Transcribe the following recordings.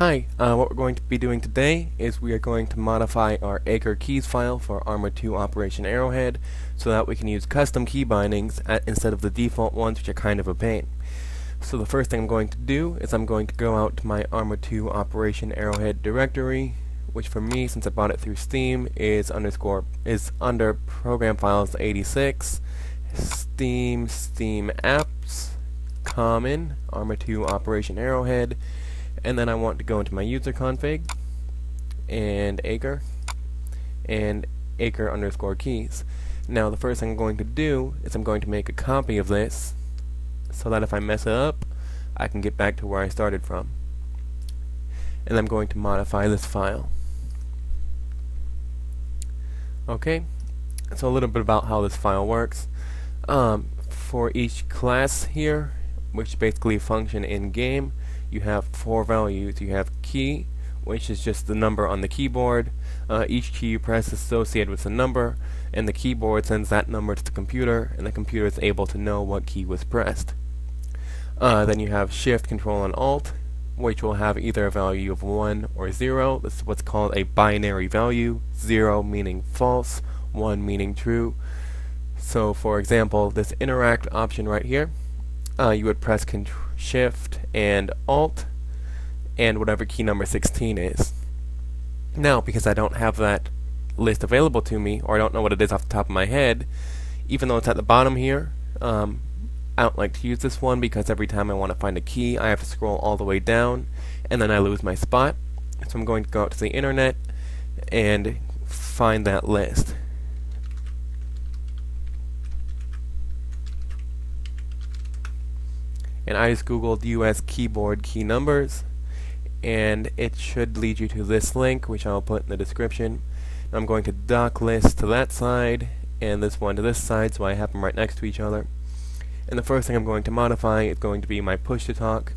Hi, what we're going to be doing today is we are going to modify our ACRE keys file for ARMA 2 Operation Arrowhead so that we can use custom key bindings instead of the default ones, which are kind of a pain. So the first thing I'm going to do is I'm going to go out to my ARMA 2 Operation Arrowhead directory, which for me, since I bought it through Steam, is under Program Files 86, Steam Apps, Common, ARMA 2 Operation Arrowhead, and then I want to go into my user config and ACRE underscore keys. Now the first thing I'm going to do is I'm going to make a copy of this so that if I mess it up I can get back to where I started from. And I'm going to modify this file. Okay, so a little bit about how this file works. For each class here, which basically function in game, you have 4 values. You have key, which is just the number on the keyboard. Each key you press is associated with a number, and the keyboard sends that number to the computer, and the computer is able to know what key was pressed. Then you have Shift, Control, and Alt, which will have either a value of 1 or 0. This is what's called a binary value, 0 meaning false, 1 meaning true. So for example, this interact option right here, you would press Shift and Alt and whatever key number 16 is. Now, because I don't have that list available to me, or I don't know what it is off the top of my head, even though it's at the bottom here, I don't like to use this one because every time I want to find a key I have to scroll all the way down and then I lose my spot. So I'm going to go out to the internet and find that list. And I just googled US keyboard key numbers, and it should lead you to this link, which I'll put in the description. I'm going to dock list to that side and this one to this side so I have them right next to each other. And the first thing I'm going to modify is going to be my push to talk,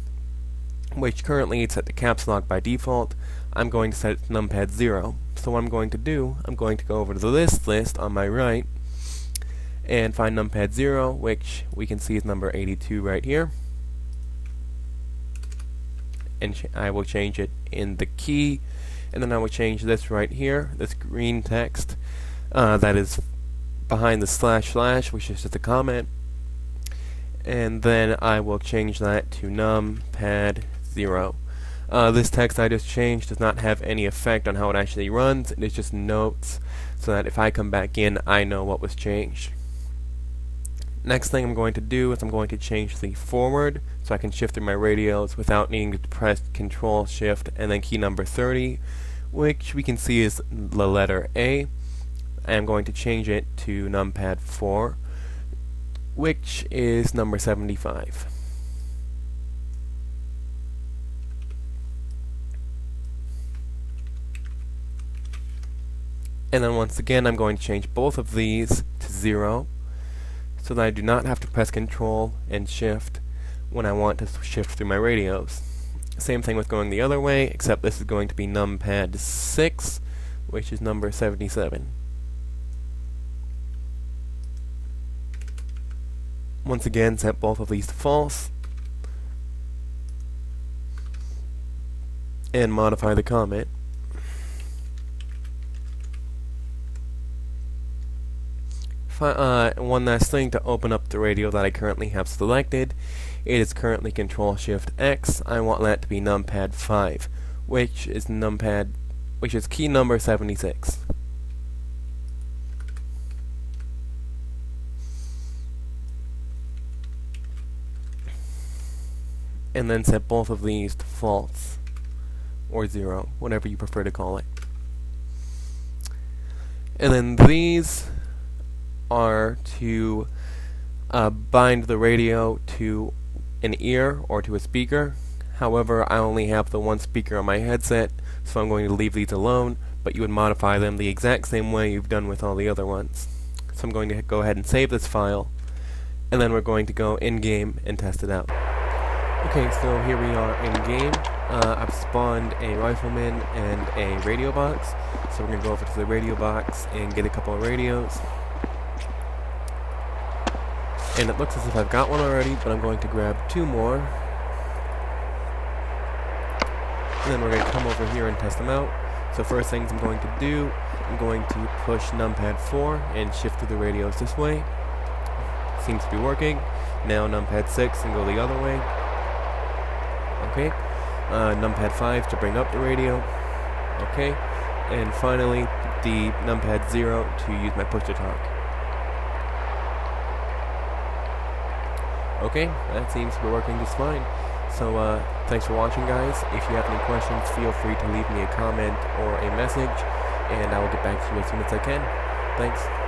which currently it's set to caps lock by default. I'm going to set it to numpad 0. So what I'm going to do, I'm going to go over to the list on my right and find numpad 0, which we can see is number 82 right here. And I will change it in the key, and then I will change this right here, this green text that is behind the // which is just a comment, and then I will change that to numpad 0. This text I just changed does not have any effect on how it actually runs. It is just notes so that if I come back in I know what was changed. Next thing I'm going to do is I'm going to change the forward so I can shift through my radios without needing to press Control Shift and then key number 30, which we can see is the letter A. I'm going to change it to numpad 4, which is number 75. And then once again I'm going to change both of these to 0 so that I do not have to press Control and Shift when I want to shift through my radios. Same thing with going the other way, except this is going to be numpad 6, which is number 77. Once again, set both of these to false and modify the comment. One last thing to open up the radio that I currently have selected. It is currently Control Shift X. I want that to be numpad 5, which is key number 76. And then set both of these to false or 0, whatever you prefer to call it. And then these are to bind the radio to an ear or to a speaker. However, I only have the one speaker on my headset, so I'm going to leave these alone, but you would modify them the exact same way you've done with all the other ones. So I'm going to go ahead and save this file, and then we're going to go in-game and test it out. Okay, so here we are in-game. I've spawned a rifleman and a radio box, so we're going to go over to the radio box and get a couple of radios. And it looks as if I've got one already, but I'm going to grab 2 more. and then we're going to come over here and test them out. So first things I'm going to do, I'm going to push numpad 4 and shift through the radios this way. Seems to be working. Now numpad 6 and go the other way. Okay. Numpad 5 to bring up the radio. Okay. And finally, the numpad 0 to use my push to talk. Okay, that seems to be working just fine. So, thanks for watching, guys. If you have any questions, feel free to leave me a comment or a message, and I will get back to you as soon as I can. Thanks.